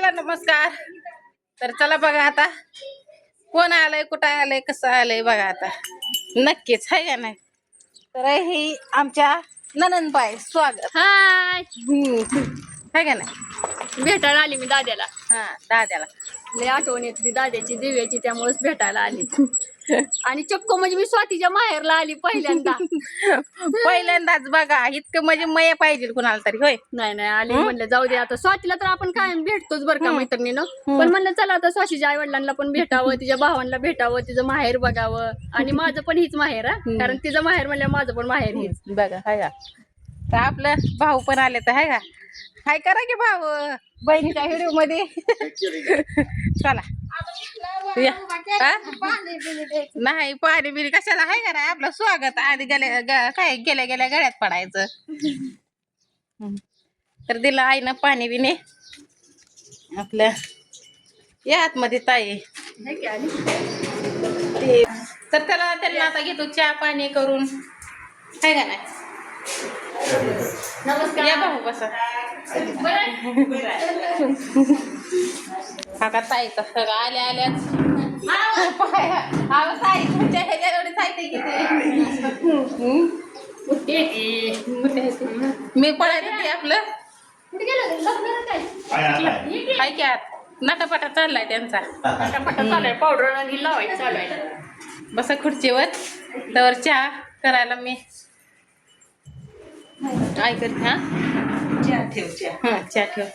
चला नमस्कार. तर चला बघा आता कोण आलंय कुठं आलंय कसं आलंय बघा आता नक्कीच आहे का नाही. तर ही आमच्या ननंदबाई स्वागत. हाय आहे का नाही. भेटायला आली मी दाद्याला. हा दाद्याला लय आठवण येत होती दाद्याची दिव्याची त्यामुळेच भेटायला आली. आणि चक्क म्हणजे मी स्वातीच्या माहेरला आली पहिल्यांदा. पहिल्यांदाच बघा इतकं म्हणजे मया पाहिजे कुणाला तरी होय. नाही नाही आली म्हणलं जाऊ दे आता स्वातीला तर आपण कायम भेटतोच बरं का मैत्रिणीनं. पण म्हणलं चला आता स्वातीच्या आई वडिलांना पण भेटावं तिच्या भावांना भेटावं तिचं माहेर बघावं आणि माझं पण हीच माहेर हा कारण तिचं माहेर म्हणलं माझं पण माहेर हीच बघा हाय का. तर आपलं भाऊ पण आले तर हाय का. हाय करा की भाऊ बहिणीच्या व्हिडिओ मध्ये. चला नाही पाणी बिणी कशाला हाय का नाही आपलं स्वागत आधी काय गेल्या गेल्या गळ्यात पडायचं. तर दिलं आईनं पाणी बिणे आपल्या या आतमध्ये ताई ते. तर त्याला त्यांना आता घेतो चहा पाणी करून हाय का नाही. नमस्कार या भाऊ बसा. हा का ताई तर सगळं आल्या आल्याच ताई तुमच्या ह्याच्या एवढे साहित्य किती मी पळायचं ते आपलं हाय की आत नटापटा चाललाय त्यांचा. नटापटा चालू आहे पावडर आणि लावायचं चालू आहे. बसा खुर्चीवर तर चहा करायला मी ऐकत. हा चहा ठेव.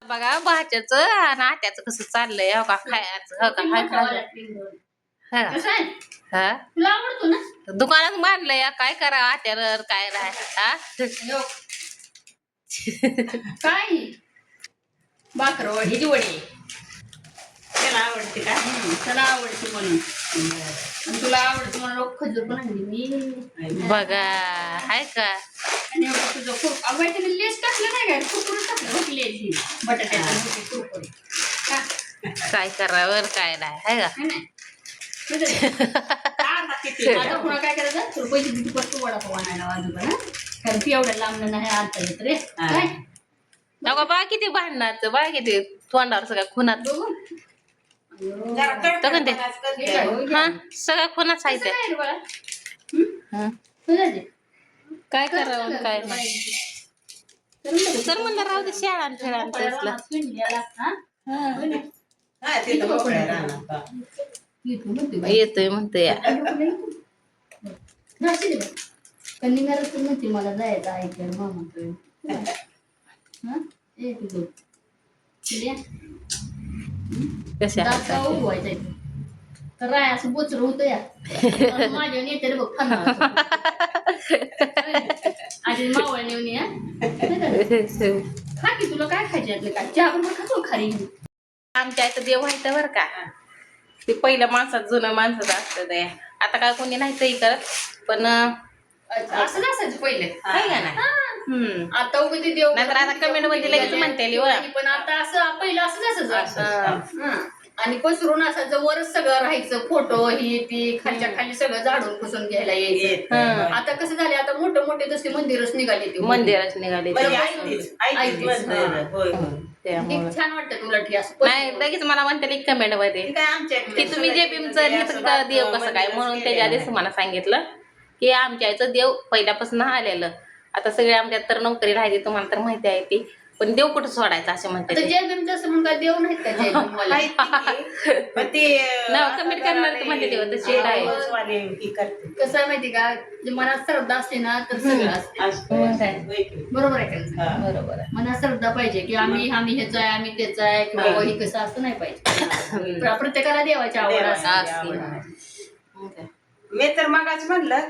बघा भाच्याच आणि आत्याचं कसं चाललंय हो का खायचं हो का हाय हा तुला आवडतो ना दुकानात मांडलंय काय करा आत्यावर काय राह हा काय भाकर वडीची वडी त्याला आवडते का त्याला आवडते म्हणून आणि तुला आवडते म्हणून खजूर पण आणली मी बघा हाय का. आणि तुझं खूप आवडते लेस टाकलं नाही काय कुरकुरीत टाकलं लेस बटाट्याची कुरकुरी काय करावर काय नाही हाय का. आता पुन्हा काय करायचं तुला पैसे किती पत्तू वडापाव आणायला वाजूला कारण ती एवढ्या लांब नाही आणता येत रे काय बा किती भांडणार बा किती तोंडावर सगळ्या खुनात हा सगळ्या खुनाच आहे काय करावं काय नाही. तर म्हणलं राहू दे शाळा खेळा येतोय म्हणते या कन्निंगाला म्हणते मला जायचं ऐकलं मामा कशा तर राय असं बोचर होतं या माझ्या नेत्याला बघ खाणार आणि मावळ नेऊन या खा की तुला काय खायचे यातलं काय चहा पण खातो खारी. आमच्या इथं देव व्हायचं बरं का. ते पहिल्या माणसात जुनं माणसाचं असतं ते आता काय कोणी नाही तरी करत पण असं नसायचं पहिले आहे का नाही. आता उगा ते देव नाहीतर आता कमेंट मध्ये लगेच म्हणते पण आता असं पहिलं असं नसायचं आणि पसरून असायचं वरच सगळं राहायचं फोटो ही ती खालच्या खाली सगळं झाडून पुसून घ्यायला यायचं. आता कसं झाले आता मोठे मोठे जसे मंदिरच निघाले ते मंदिरच निघाले छान वाटतं उलट असं नाही. लगेच मला म्हणते कमेंट मध्ये की तुम्ही जे भीमचं देव कसं काय म्हणून त्याच्या आधीच तुम्हाला सांगितलं की आमच्या आईचं देव पहिल्यापासून आलेलं. आता सगळे आमच्यात तर नोकरी राहिली तुम्हाला तर माहिती आहे ती पण देव कुठं सोडायचं असं म्हणते. जय भीम असं म्हणून काय देव नाहीत का जय कमेंट करणार म्हणते देव तशी आहे. कसं आहे माहिती का मनात श्रद्धा असते ना तर सगळं असते. बरोबर आहे का. बरोबर आहे मनात श्रद्धा पाहिजे की आम्ही हेच आहे आम्ही तेच आहे किंवा हे कसं असं नाही पाहिजे. प्रत्येकाला देवाची आवड असते. मी तर मगाच म्हणलं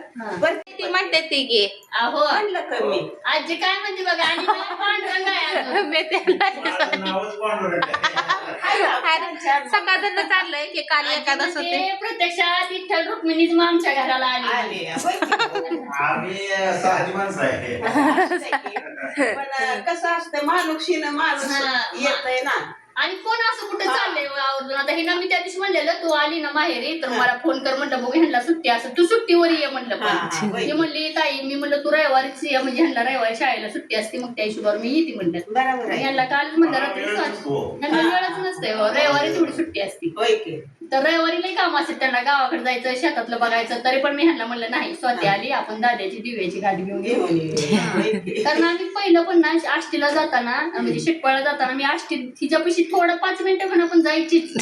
ती म्हणते ती गे अहो म्हणलं कमी आजी काय म्हणते बघा आणि सकाळ चाललंय की काल एकादश होते प्रत्यक्षात विठ्ठल रुक्मिणीच मग आमच्या घराला आली. पण कसं असतं माणूस माणूस येतय ना आणि कोण असं कुठे चाललंय आवरून आता हे ना मी त्या दिवशी म्हणलेलं तू आली ना माहेरी तर मला फोन कर म्हणलं बघ ह्यांना सुट्टी असं तू सुट्टीवर ये म्हणलं पण मी म्हणली ताई मी म्हणलं तू रविवारीच ये म्हणजे ह्यांना रविवारी शाळेला सुट्टी असते मग त्या हिशोबावर मी येते म्हणलं बरोबर आहे. ह्यांना कालच म्हणलं रात्री ह्यांना वेळच नसतंय रविवारी तेवढी सुट्टी असते होय की तर रविवारी लई काम असते त्यांना गावाकडे जायचं शेतातलं बघायचं तरी पण मी ह्यांना म्हणलं नाही स्वतः आली आपण दाद्याची दिव्याची गाडी घेऊन घेऊ घेऊन ये. कारण आम्ही पहिलं पण ना आष्टीला जाताना म्हणजे शेटपाळा जाताना मी आष्टी तिच्यापाशी थोडं 5 मिनिटं पण आपण जायचीच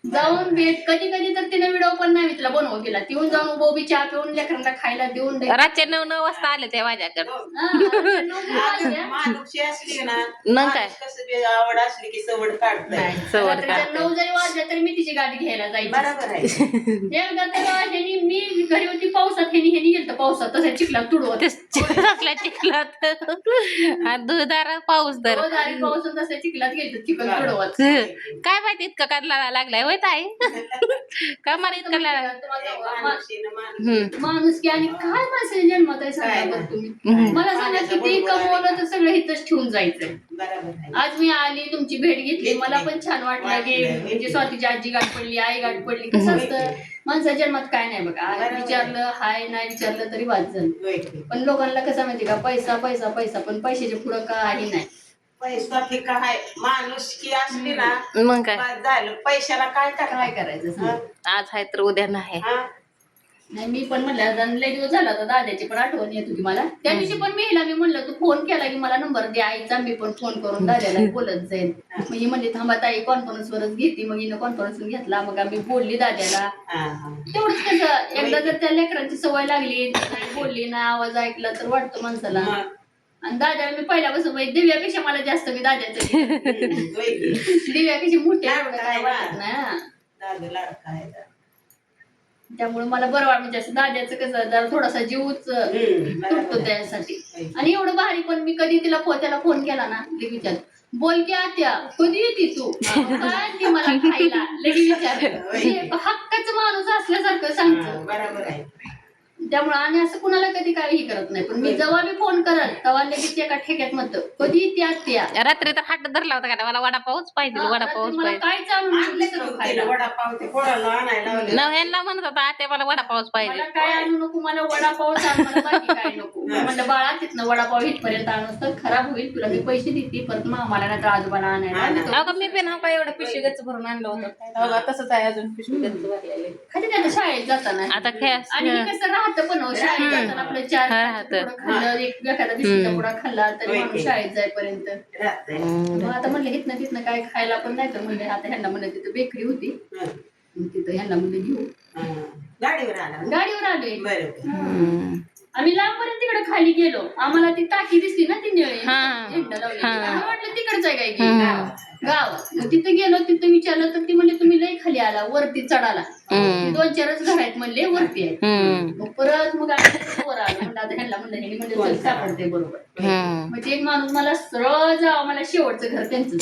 जाऊन भेट कधी कधी तर तिने व्हिडिओ पण नाही मी तिला बनवून केला तिथून जाऊन उभं बी चहा पिऊन लेकरांना खायला देऊन रातच्या 9 वाजता आले ते माझ्याकडे माणूसी असली ना मग काय? माणूस कसं बी आवड असली की सवड काढताय. सवड 9 जरी वाजल्या तरी मी तिची गाडी घ्यायला जायची बरोबर आहे. एकदा तर ह्यानी मी घरी होती पावसात ह्यानी गेलं पावसात तसं चिखलात तुडवत असल्या चिखलात आणि दुधार पाऊस तर पावसात तसं चिखलात गेलं चिखल तुडवत काय माहिती इतकं करायला लागलाय होय ताई का मला इतकं माणूस की आणि काय माणसाच्या जन्मात आहे सांगा बरं तुम्ही मला सांगा किती कमवलं तर सगळं इथंच ठेवून जायचं बरोबर आहे. आज मी आली तुमची भेट घेतली मला पण छान वाटलं की म्हणजे स्वातीची आजी गाठ पडली आई गाठ पडली कसं असतं माणसाच्या जन्मात काय नाही बघा विचारलं हाय नाही विचारलं तरी वाचन होय की. पण लोकांना कसं माहिती का पैसा पैसा पैसा पण पैशाच्या पुढं काही नाही पैसा फिका आहे माणूस की असली ना मग काय बस झालं पैशाला काय काय काय करायचं सांग? आज आहे तर उद्या नाही नाही मी पण म्हणलं लय दिवस झाला तर दादाची पण आठवण येत होती मला त्या दिवशी पण मी हिला मी म्हणलं तू फोन केला की मला नंबर द्या आईचा मी पण फोन करून दादाला बोलत जाईल मग ही म्हणली थांबा ताई कॉन्फरन्स वरच घेते मग हिनं कॉन्फरन्स घेतला मग आम्ही बोलली दादाला तेवढंच कसं एकदा जर त्या लेकरांची सवय लागली बोलली ना आवाज ऐकला तर वाटतं माणसाला आणि दादाला मी पहिल्यापासून दिव्यापेक्षा मला जास्त मी दादाचं दिव्यापेक्षा मोठ्या काय वाटत नाही त्यामुळे मला बरं वाटत म्हणजे असं दाद्याचं कसं जरा थोडासा जीवच तुटतो त्यासाठी आणि एवढं भारी पण मी कधी त्याला फोन केला ना लगे विचार बोल की आत्या कधी येते तू काय ती मला खायला लगे विचार हक्काचं माणूस असल्यासारखं सांगतो बरोबर आहे. त्यामुळे आणि असं कुणाला कधी काही करत नाही पण मी जेव्हा मी फोन करल तेव्हा लगेच एका ठेक्यात म्हणतो कधी त्या त्या रात्री तर हात धरला होता का मला वडापावच पाहिजे वडापावच मला पाहिजे काय चालून आणलं तर खायला वडापाव ते पोराला आणायला लावले. न ह्यांना म्हणत होता ते मला वडापावच पाहिजे मला काय आणू नको मला वडापाव सांग मला बाकी काय नको म्हणलं बाळा तिथनं वडापाव इथपर्यंत आणूस तर खराब होईल तुला मी पैसे देते परत मामाला नाही तर आजोबाला आणायला अगं मी पण हा काय एवढं पिशवी गच्च भरून आणलं होतं तसंच आहे अजून पिशवी गच्च भरलेली खाली त्याला शाळेत जाताना आता आणि हे कसं राहतं पण शाळेत जाताना आपलं 4 खाल्लं एक एखादा बिस्किटचा पुडा खाल्ला तरी माणूस शाळेत जाईपर्यंत मग आता म्हणलं हिथनं तिथनं काय खायला पण नाही तर म्हणलं आता ह्यांना म्हणलं तिथं बेकरी होती तिथं ह्यांना म्हणलं घेऊ गाडीवर आलोय बरोबर. आम्ही लांबपर्यंत तिकडे खाली गेलो आम्हाला ती टाकी दिसली ना ती निळी हा. झेंडा लावलेली आम्हाला वाटलं तिकडचं आहे काय की गावात मग तिथं गेलो तिथं विचारलं तर ती म्हणले तुम्ही लई खाली आला वरती चढाला 2-4च घर आहेत म्हणले वरती आहे मग परत मग आम्ही वर आलो म्हणलं आता ह्यांना म्हणलं ह्यांनी म्हणजे चल सापडते बरोबर मग एक माणूस मला सरळ जावं मला शेवटचं घर त्यांचं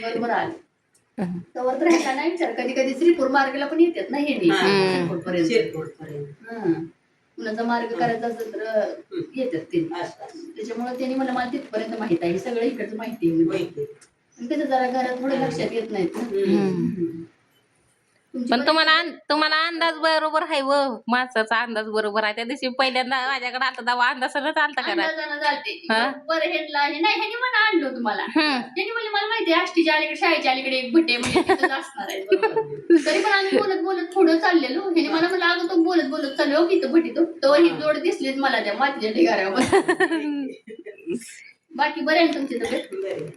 बरोबर आलं तवर तर ह्याला नाही विचार कधी कधी श्रीपूर मार्गला पण येतात ना हे कुणाचा मार्ग करायचा असेल तर येतात ते त्याच्यामुळे त्यांनी मला तिथपर्यंत माहित आहे सगळं इकडचं माहिती आहे कसं जरा घरात थोडं लक्षात येत नाहीत पण तुम्हाला अंदाज बरोबर आहे व माणसाचा अंदाज बरोबर आहे त्या दिवशी पहिल्यांदा माझ्याकडे आलता तेव्हा अंदाजानं चालता करा बरं ह्यांना हे नाही ह्यांनी मला आणलं तुम्हाला त्यांनी म्हणजे मला माहिती आहे आष्टीच्या अलीकडे शाळेच्या अलीकडे एक भट्टे म्हणजे तिथंच असणार आहे बरोबर. तरी पण आम्ही बोलत बोलत थोडं चाललेलो ह्याने मला म्हणलं अगं तो बोलत बोलत चाललो की भट्टी तो ही जोड दिसलीच मला त्या मातीच्या ढिगाऱ्यावर बाकी बरे आहे तुमची तब्येत